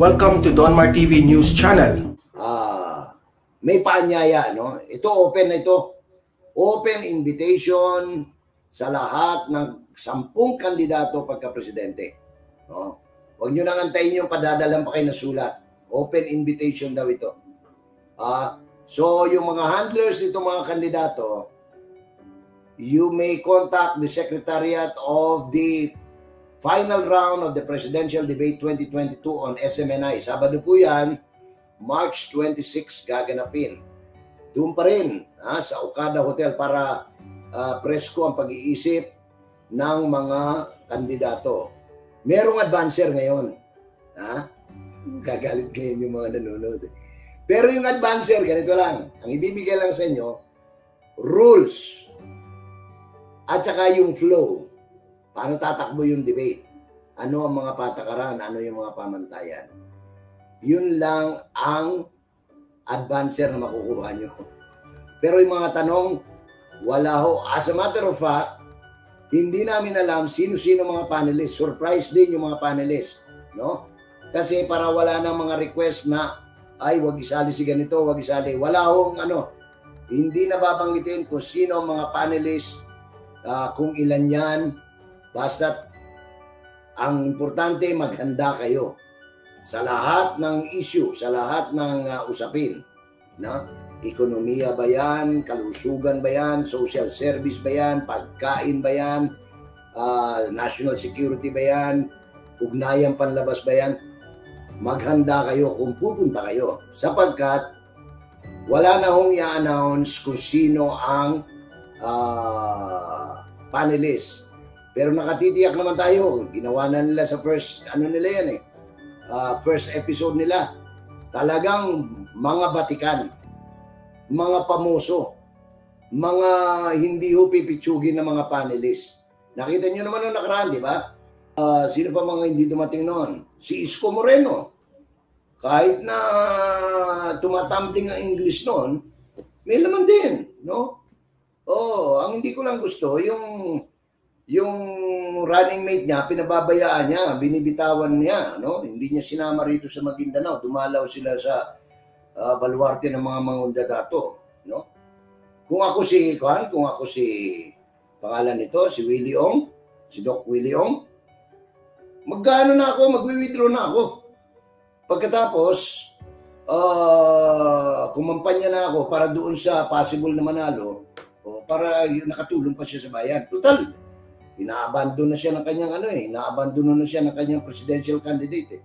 Welcome to Donmar TV News Channel. May paanyaya, no? Ito open na ito. Open invitation sa lahat ng 10 kandidato pagka-presidente. No? Huwag nyo nang antayin yung padadalan pa kayo na sulat. Open invitation daw ito. So, yung mga handlers nito mga kandidato, you may contact the Secretariat of the final round of the Presidential Debate 2022 on SMNI. Sabado po yan, March 26 gaganapin. Doon pa rin sa Okada Hotel para presko ang pag-iisip ng mga kandidato. Merong advancer ngayon. Gagalit kayo yung mga nanonood. Pero yung advancer, ganito lang. Ang ibibigay lang sa inyo, rules at saka yung flow. Paano tatakbo yung debate? Ano ang mga patakaran? Ano yung mga pamantayan? Yun lang ang advancer na makukuha nyo. Pero yung mga tanong, wala ho. As a matter of fact, hindi namin alam sino-sino mga panelists. Surprise din yung mga panelists. No? Kasi para wala na mga request na, ay, wag isali si ganito, wag isali. Wala hong hindi nababanggitin kung sino ang mga panelists, kung ilan yan. Basta ang importante, maghanda kayo sa lahat ng issue, sa lahat ng usapin. Ekonomiya ba yan? Kalusugan ba yan? Social service ba yan? Pagkain ba yan? National security ba yan? Ugnayang panlabas ba yan? Maghanda kayo kung pupunta kayo. Sapagkat wala na hong i-announce kung sino ang panelist. Pero nakatitiyak naman tayo. Ginawa na nila sa first episode nila. Talagang mga batikan, mga pamuso, mga hindi ho pipitsugin na mga panelist. Nakita nyo naman noong nakaraan, di ba? Sino pa mga hindi dumating noon? Si Isko Moreno. Kahit na tumatumbling ang English noon, may laman din, no? Ang hindi ko lang gusto, yung running mate niya, pinababayaan niya, binibitawan niya, no? Hindi niya sinama rito sa Maguindanao. Dumalaw sila sa baluarte ng mga mangundadato, no? Kung ako si pangalan nito, si Willie Ong, si Doc Willie Ong, magwi-withdraw na ako. Pagkatapos, kumampanya na ako para doon sa possible na manalo, para nakatulong pa siya sa bayan. Total, inaabandon na siya ng kanyang inaabandon na siya ng kanyang presidential candidate.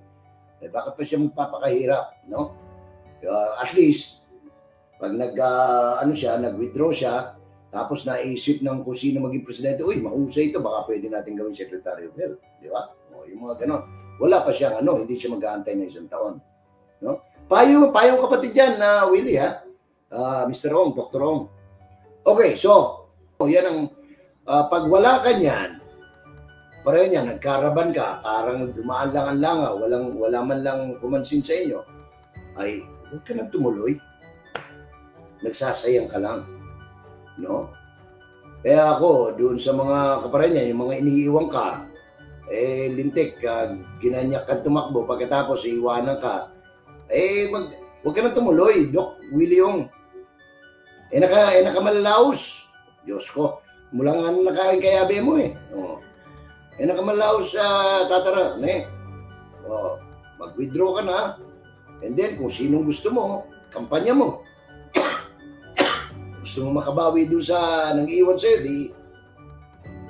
Bakit pa siya magpapakahirap, no? At least pag nag-withdraw siya, tapos naisip ng kung sino maging presidente, mahusay ito, baka pwede natin gawin Secretary of Health, di ba? Yung mga ganon. Wala pa siyang hindi siya mag-aantay ng 1 taon, no? Payong kapatid diyan na Willie, Mr. Ong, Dr. Ong. Okay, so yan ang pag wala ka niyan, pareho niya, nagkaraban ka, parang dumaan lang ang langa, wala man lang pumansin sa inyo, ay huwag ka nang tumuloy. Nagsasayang ka lang. No? Kaya ako, doon sa mga kapare niya, yung mga iniiwan ka, lintik, ginanyak ka tumakbo, pagkatapos iiwanan ka, huwag ka nang tumuloy, Doc Willie Ong. Nakamalalaos. Diyos ko, mula nga nakakayabe mo nakamalaos tatara, mag-withdraw ka na, and then kung sinong gusto mo, kampanya mo. Gusto mo makabawi doon sa nang-iwan sa'yo, di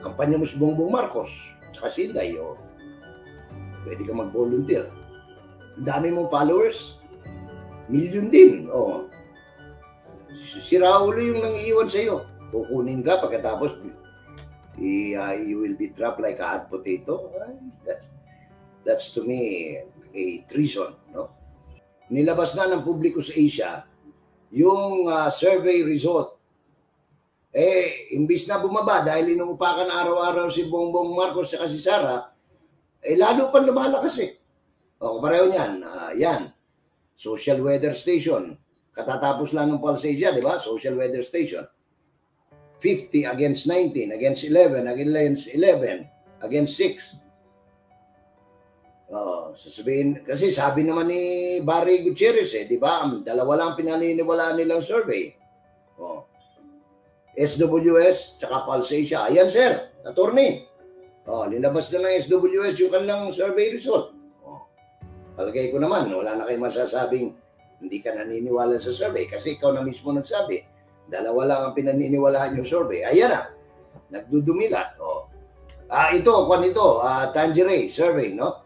kampanya mo si Bongbong Marcos, tsaka si Inday, pwede ka mag-volunteer. Ang dami mong followers, million din, si Raul yung nang-iwan sa'yo. Kukunin ka pagkatapos you will be dropped like a hot potato. That's to me a treason, no? Nilabas na ng publiko sa Asia yung survey result. Imbis na bumaba dahil inuupakan araw-araw si Bongbong Marcos at si Sara, lalo pa lumalakas pareho niyan. Yan, social weather station. Katatapos lang ng Pulse Asia, di ba? Social weather station. 50 against 19, against 11, against 11, against 6. Sasabihin, kasi sabi naman ni Barry Gutierrez, di ba? Dalawa lang pinaniniwalaan nilang survey. SWS tsaka Pulse Asia. Ayan, sir, attorney. Linabas na ng SWS yung kanilang survey result. Palagay ko naman, wala na kayong masasabing hindi ka naniniwala sa survey kasi ikaw na mismo nagsabi. Dalawa lang ang pinaniniwalaan yung survey. Ayan na, nagdudumilat. Ito, Tangeray survey, no?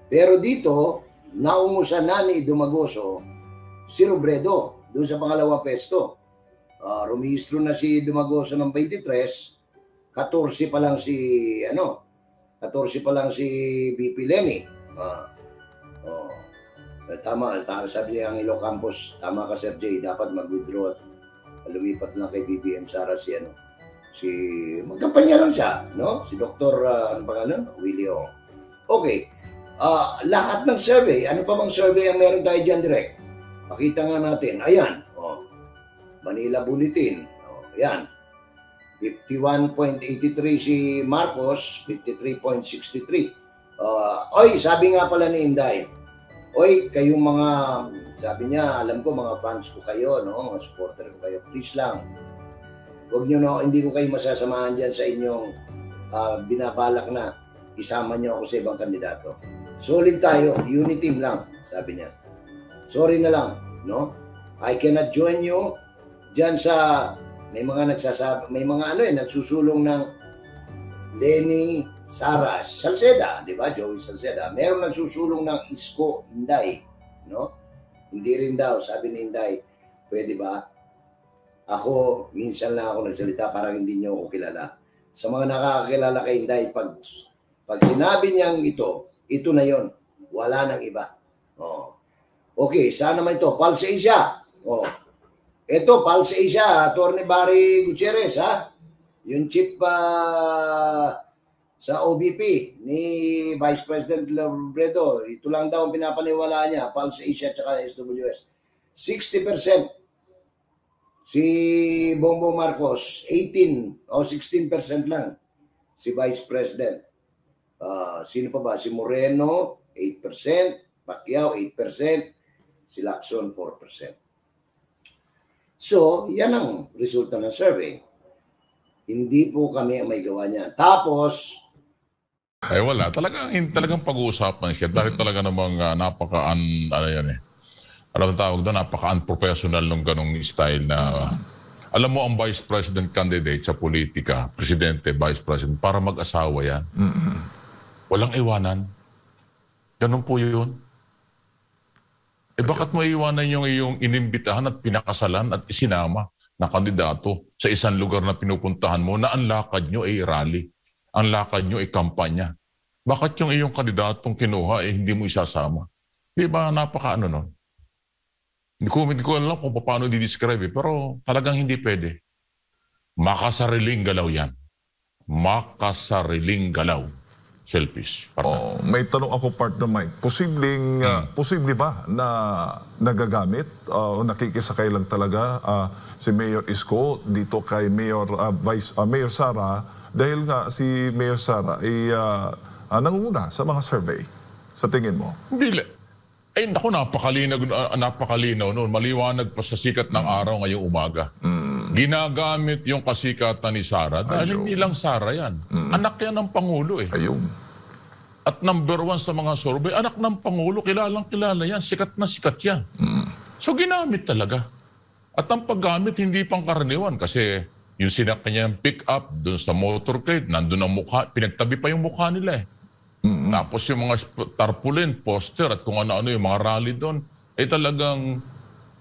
Pero dito, naungusan na ni Dumagoso si Robredo doon sa pangalawang pesto. Rumihistro na si Dumagoso ng 23, 14 pa lang si 14 pa lang si BP Lenny. Tama, sabi niya ang Ilo Campos, tama ka Sir Jay, dapat mag-withdraw at lumipat na kay BBM Sara si magkampanya lang siya, no? Si Dr. Ano pangalan? Willie O. Okay. Lahat ng survey, ano pa bang survey ang meron tayo dyan direct? Pakita nga natin. Ayan. Manila Bulletin. Ayan. 51.83 si Marcos, 53.63. Sabi nga pala ni Inday, kayong mga, sabi niya, alam ko mga fans ko kayo, no? Mga supporter ko kayo. Please lang, huwag nyo, no, hindi ko kayo masasamahan dyan sa inyong binabalak na isama nyo ako sa ibang kandidato. Solid tayo, unity team lang, sabi niya. Sorry na lang, no? I cannot join you dyan sa, may mga nagsasabi, may mga nagsusulong ng Lenny Sara Salceda, di ba? Joey Salceda. Meron nagsusulong ng Isko Inday, no? Hindi rin daw, sabi ni Inday, pwede ba? Ako, minsan lang ako nagsalita, parang hindi niyo ako kilala. Sa mga nakakakilala kay Inday, pag sinabi niyang ito na yon, wala nang iba. Okay, saan naman ito? Pulse Asia. Ito, Pulse Asia, Attorney Barry Gutierrez, ha? Yung chief sa OBP ni Vice President Robredo. Ito lang daw ang pinapaniwala niya, Pulse Asia at SWS. 60%. Si Bongbong Marcos, 18 o 16% lang. Si Vice President. Sino pa ba? Si Moreno, 8%. Pacquiao, 8%. Si Lacson, 4%. So, yan ang resulta ng survey. Hindi po kami ang may gawa niya. Tapos, wala. Talagang pag-uusapan siya. Dahil talaga namang napaka-unprofessional nung ganong style na, alam mo, ang vice president candidate sa politika, presidente, vice president, para mag-asawa yan. Walang iwanan. Ganun po yun. Bakit mo iwanan yung iyong inimbitahan at pinakasalan at isinama na kandidato sa isang lugar na pinupuntahan mo na ang lakad nyo ay rally, ang lakad nyo ay kampanya? Bakit yung iyong kandidatong kinuha hindi mo isasama? Di ba napaka-ano nun? Hindi ko alam kung paano i-describe pero talagang hindi pwede. Makasariling galaw yan. Makasariling galaw. Selfish. May tanong ako, partner Mike. Posible ba na nagagamit o nakikisakay lang talaga si Mayor Isko dito kay Mayor Sara dahil nga si Mayor Sara ay nangunguna sa mga survey? Sa tingin mo? Hindi. Naku, napakalinaw noon. Maliwanag pa sa sikat ng araw ngayong umaga. Ginagamit yung kasikatan ni Sara dahil hindi lang Sara yan. Anak yan ng Pangulo eh. Ayun. At number 1 sa mga survey, anak ng Pangulo, kilalang kilala yan. Sikat na sikat yan. So ginamit talaga. At ang paggamit hindi pangkaraniwan kasi yung sinakanyang pick up doon sa motorcade, nandun ang mukha, pinagtabi pa yung mukha nila eh. Tapos yung mga tarpaulin, poster at kung ano-ano yung mga rally doon, ay talagang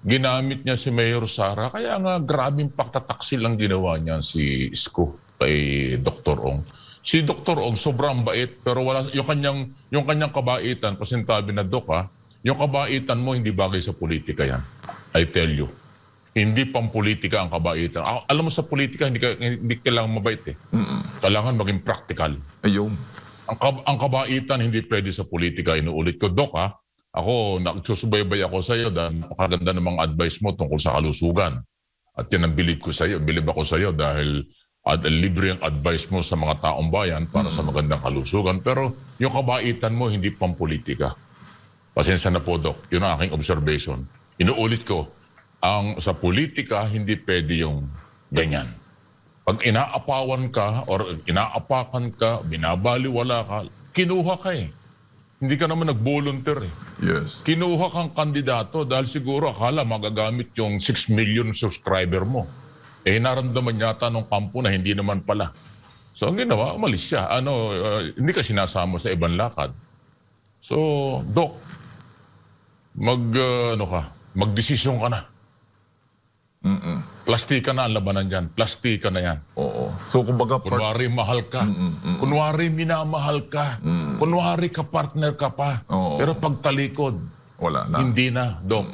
ginamit niya si Mayor Sara. Kaya nga grabing pagtataksil ang ginawa niya si Isko kay Dr. Ong. Si Dr. Ong sobrang bait pero wala yung kanyang kabaitan, pasintabi na Dok yung kabaitan mo hindi bagay sa politika yan. I tell you. Hindi pang politika ang kabaitan. Alam mo sa politika hindi kailangan mabait eh. Kailangan maging practical. Ayun. Ang kabaitan hindi pwede sa politika. Inuulit ko, Dok ako, nagsusubaybay ako sa iyo dahil napakaganda ng mga advice mo tungkol sa kalusugan. At yan ang bilib ko sa iyo. Bilib ako sa iyo dahil at libre ang advice mo sa mga taong bayan para sa magandang kalusugan. Pero yung kabaitan mo, hindi pampolitika. Pasensya na po, Doc. Yun ang aking observation. Inuulit ko, sa politika, hindi pwede yung ganyan. Pag inaapawan ka or inaapakan ka, binabaliwala ka, kinuha ka eh. Hindi ka naman nag-volunteer eh. Yes. Kinuha kang kandidato dahil siguro akala magagamit yung 6 million subscriber mo. Eh, naramdaman yata nung kampo na hindi naman pala. So, ang ginawa, umalis siya. Hindi ka sinasama sa ibang lakad. So, Doc, magdesisyon ka na. Plastika na ang labanan dyan. Plastika na yan. Oo. So, kumbaga, Kunwari mahal ka. Kunwari minamahal ka. Kunwari ka-partner ka pa. Oo. Pero pagtalikod, wala na. hindi na, Doc.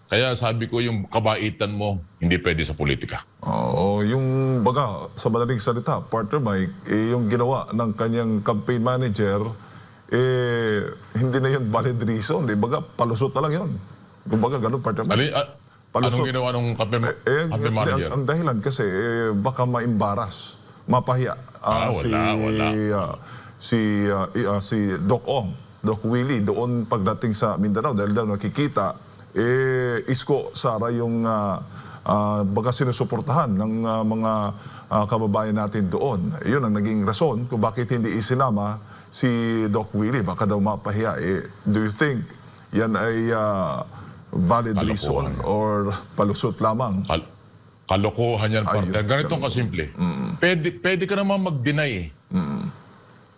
Kaya sabi ko, yung kabaitan mo, hindi pwede sa politika. Oo, yung baga, sa madaling salita, partner Mike, yung ginawa ng kanyang campaign manager, hindi na yun valid reason. Baga, palusot na lang yun. Kumbaga, ganun, partner Mike. Anong ginawa ng campaign manager? Ang dahilan kasi, baka maimbaras, mapahiya. Wala. Si Doc Ong, Doc Willie, doon pagdating sa Mindanao, dahil daw nakikita, Isko Sara yung baga sinusuportahan ng mga kababayan natin doon. Yun ang naging rason kung bakit hindi isinama si Doc Willie. Baka daw mapahiya. Do you think yan ay valid reason or palusot lamang? Kalokohan yan, partner. Ganitong kasimple. Pwede ka naman mag-deny eh.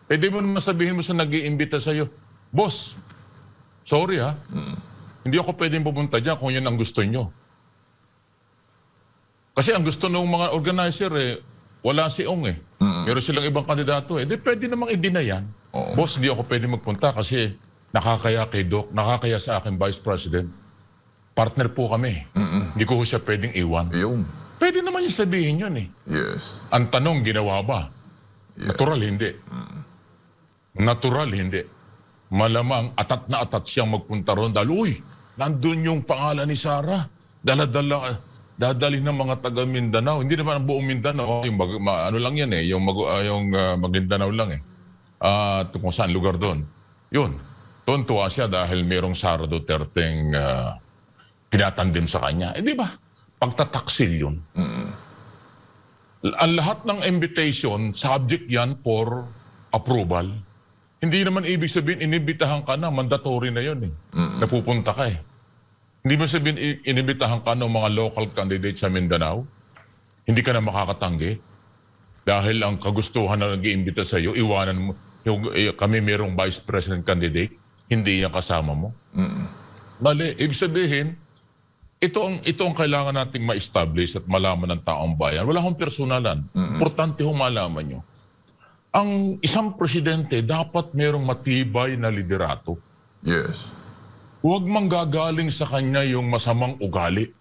Pwede mo naman sabihin mo sa nag-iimbita sa'yo, Boss, sorry ha. Hindi ako pwedeng pupunta dyan kung yan ang gusto nyo. Kasi ang gusto ng mga organizer wala si Ong eh. Meron silang ibang kandidato eh. Di pwede namang i-deny yan. Boss, hindi ako pwedeng magpunta kasi nakakaya kay Doc, nakakaya sa akin Vice President. Partner po kami. Hindi ko siya pwedeng iwan. Yung. Pwede naman yung sabihin yun eh. Yes. Ang tanong, ginawa ba? Natural, hindi. Natural, hindi. Malamang atat na atat siyang magpunta ron dahil, uy, nandun yung pangalan ni Sara. Dadalhin ng mga taga Mindanao. Hindi naman ang buong Mindanao. Yung ano lang yan eh. Yung Maguindanao lang eh. Kung saan lugar doon. Yun. Tuntua siya dahil merong Sara Duterteng tinatandim sa kanya. Di ba? Pagtataksil yun. Ang lahat ng invitation, subject yan for approval. Hindi naman ibig sabihin, inibitahan ka na, mandatory na yun eh. Napupunta ka eh. Hindi mo sabihin, inibitahan ka ng mga local candidates sa Mindanao. Hindi ka na makakatanggi. Dahil ang kagustuhan na nag-iimbita sa iyo, iwanan mo, kami merong vice president candidate, hindi yan kasama mo. Bale, ibig sabihin, ito ang kailangan nating ma-establish at malaman ng taong bayan. Wala akong personalan. Importante hong malaman nyo. Ang isang presidente dapat merong matibay na liderato. Yes. Huwag manggagaling sa kanya yung masamang ugali.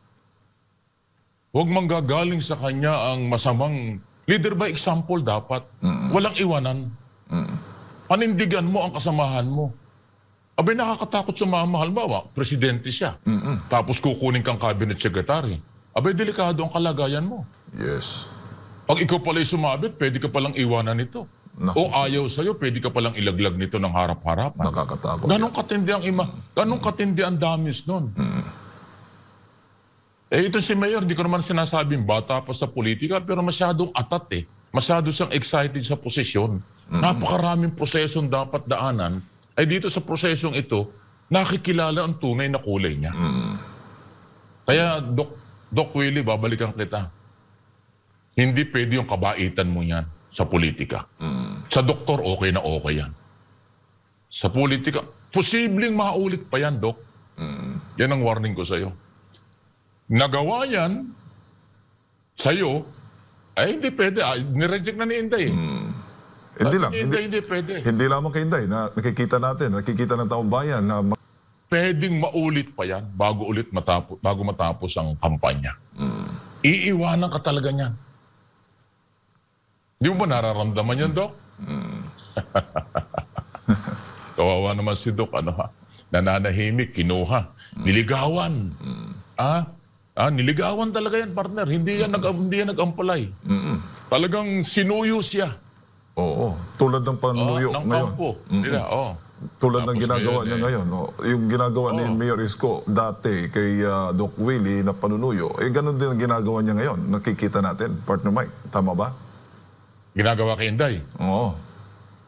Huwag manggagaling sa kanya ang masamang leader by example dapat. Walang iwanan. Panindigan mo ang kasamahan mo. Abay, nakakatakot sumama. Halimbawa, presidente siya. Tapos kukunin kang cabinet secretary. Abay, delikado ang kalagayan mo. Yes. Pag ikaw pala'y sumabit, pwede ka palang iwanan nito. O ayaw sa'yo, pwede ka palang ilaglag nito ng harap-harapan. Nakakatakot. Ganong katindi ang ganong katindi ang damis nun. Ito si Mayor, hindi ko naman sinasabing bata pa sa politika, pero masyadong atat eh. Masyado siyang excited sa posisyon. Napakaraming prosesong dapat daanan. Ay dito sa prosesong ito, nakikilala ang tunay na kulay niya. Kaya, Doc Willie, babalikan kita. Hindi pwede yung kabaitan mo yan sa politika. Sa doktor, okay na okay yan. Sa politika, posibleng maulit pa yan, Doc. Yan ang warning ko sa'yo. Nagawa yan sa'yo, ay hindi pwede. Nireject na ni Inday. Hindi lang. Hindi pwede. Hindi lamang kay Inday na nakikita ng taong bayan na Pwedeng maulit pa yan bago matapos ang kampanya. Iiwanan ka talaga niyan. Di mo ba nararamdaman yan, Doc? Kawawa naman si Doc, nananahimik, kinuha, niligawan. Niligawan talaga yan, partner. Hindi yan nag-ampalay. Talagang sinuyo siya. Oo. Tulad ng panunuyo ng ngayon. kampo nila. Tulad ng Tapos ginagawa ngayon, niya ngayon. No? Yung ginagawa ni Mayor Isko dati kay Doc Willie na panunuyo, ganun din ang ginagawa niya ngayon. Nakikita natin, partner Mike. Tama ba? Ginagawa kay Inday. Oo.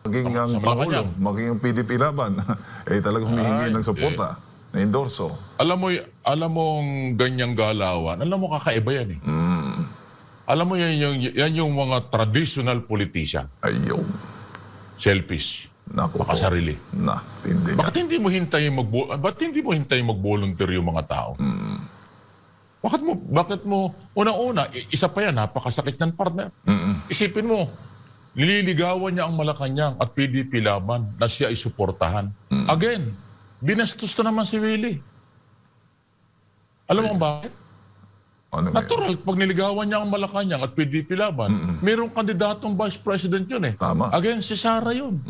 Maging ang Sa Pangulo, Malacanang. maging ang PDP laban, talagang humihingi ng suporta, na endorso. Alam mo ang ganyang galawan, alam mo kakaiba yan eh. Alam mo yan yung mga traditional politician. Ayaw. Selfish. Naku po. Makasarili. Hindi. Bakit hindi mo hintayin mag-volunteer yung mga tao? Bakit mo, unang-una, isa pa yan, napakasakit ng partner. Isipin mo, nililigawan niya ang Malacanang at PDP laban na siya ay suportahan. Again, binastos na naman si Willie. Alam mo kung bakit? Ano ba yun? Natural, pag niligawan niya ang Malacanang at PDP laban, mayroong kandidatong vice president yun eh. Tama. Again, si Sara yun.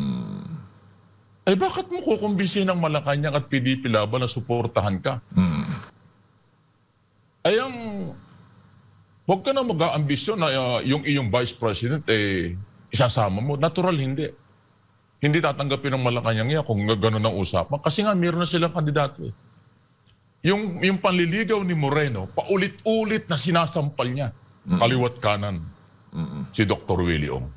Ay bakit mo kukumbinsin ng Malacanang at PDP laban na suportahan ka? Ay huwag ka na mag-aambisyon na yung iyong vice president isasama mo. Natural, hindi. Hindi tatanggapin ng Malacanang yan kung gano'n ang usapan. Kasi nga, meron na silang kandidato eh. Yung panliligaw ni Moreno, paulit-ulit na sinasampal niya. Kaliwat kanan. Si Dr. Willie Ong.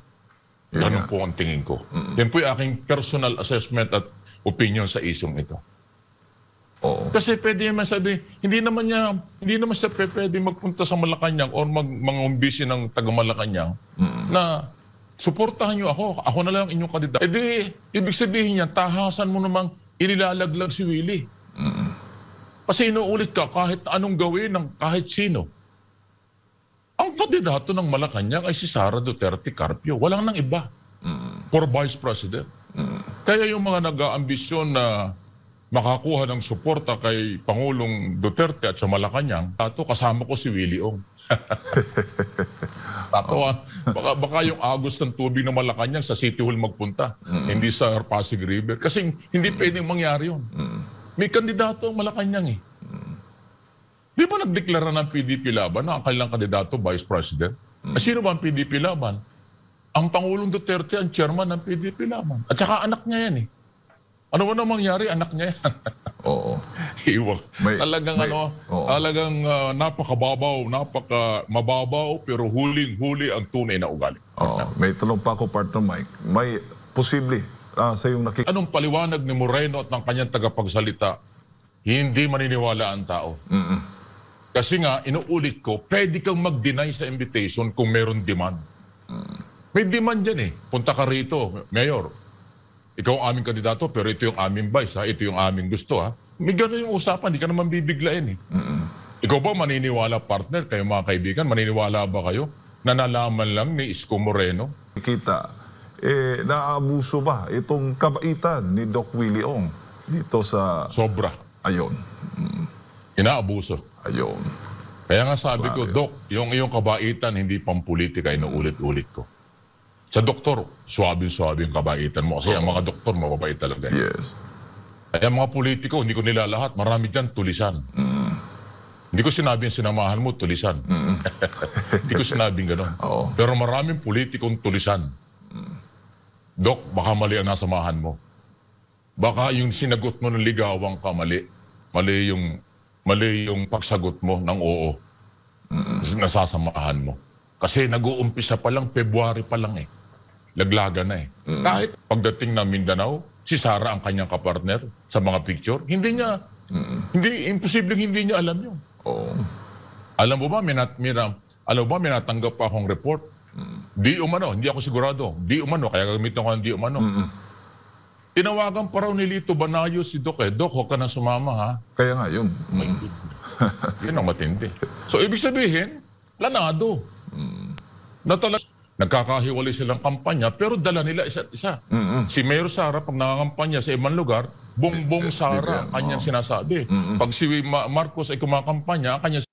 Ganun po ang tingin ko. Yan po yung aking personal assessment at opinion sa isyong ito. Oo. Kasi pwede naman sabi, hindi naman siya pwede magpunta sa Malacanang or mangumbisi ng taga-Malacanang na suportahan niyo ako. Ako na lang inyong kandidato. Ibig sabihin niya, tahasan mo namang inilalaglag si Willie. Kasi inuulit ka kahit anong gawin ng kahit sino. Ang kandidato ng Malacanang ay si Sara Duterte Carpio. Walang nang iba. For Vice President. Kaya yung mga nag-aambisyon na makakuha ng suporta kay Pangulong Duterte at sa Malacanang, kasama ko si Willie Ong. Baka yung agos ng tubig ng Malacanang sa City Hall magpunta, hindi sa Pasig River. Kasi hindi pwedeng mangyari yun. May kandidato ang Malacanang eh. Di ba nagdeklara ng PDP laban na ang kanilang kandidato, Vice President? Sino ba ang PDP laban? Ang Pangulong Duterte ang chairman ng PDP laban. At saka anak niya yan eh. Ano ba na mangyari? Anak niya yan. Oo. Iwag. Talagang napakababaw, napakamababaw, pero huling-huli ang tunay na ugali. May tanong pa ako, partner Mike. May posible sa iyong nakikita. Anong paliwanag ni Moreno at ng kanyang tagapagsalita, hindi maniniwala ang tao. Kasi nga, inuulit ko, pwede kang mag-deny sa invitation kung meron demand. May demand dyan eh. Punta ka rito, Mayor. Ikaw ang aming kandidato, pero ito yung aming vice, ha? Ito yung aming gusto. Ha? May gano'n yung usapan, di ka naman bibiglain eh. Ikaw ba maniniwala, partner, kayo mga kaibigan, maniniwala ba kayo na nalaman lang ni Isko Moreno? Kita, naabuso ba itong kabaitan ni Doc Willie Ong dito sa... Sobra. Ayon. Inaabuso. Ayon. Kaya nga sabi ko, Doc, yung iyong kabaitan, hindi pang-politika, inuulit-ulit ko. Sa doktor, suwabing-suwabing kabaitan mo. Kasi ang mga doktor, mababait talaga. Yes. Kaya mga politiko, hindi ko nila lahat. Marami dyan, tulisan. Hindi ko sinabing sinamahan mo, tulisan. Hindi ko sinabing gano'n. Pero maraming politikong tulisan. Dok, baka mali ang nasamahan mo. Baka yung sinagot mo ng ligawang ka, mali. Mali yung pagsagot mo ng oo. Nasasamahan mo. Kasi nag-uumpisa pa lang, February pa lang eh. Laglaga na eh. Kahit pagdating na Mindanao, si Sara ang kanyang kapartner sa mga picture, imposibleng hindi niya alam yun. Alam mo ba, may natanggap pa akong report. Di umano, hindi ako sigurado. Di umano, kaya gamitin ko ang di umano. Tinawagan pa raw ni Lito Banayo si Doc eh. Doc, huwag ka na sumama ha. Kaya nga yun. Yun ang matindi. So, ibig sabihin, planado. Na talaga, nagkakahiwalay silang kampanya, pero dala nila isa't isa. Si Mayor Sara, pag nangangampanya sa ibang lugar, Bongbong Sara, kanyang sinasabi. Pag si Marcos ay kumakampanya, kanyang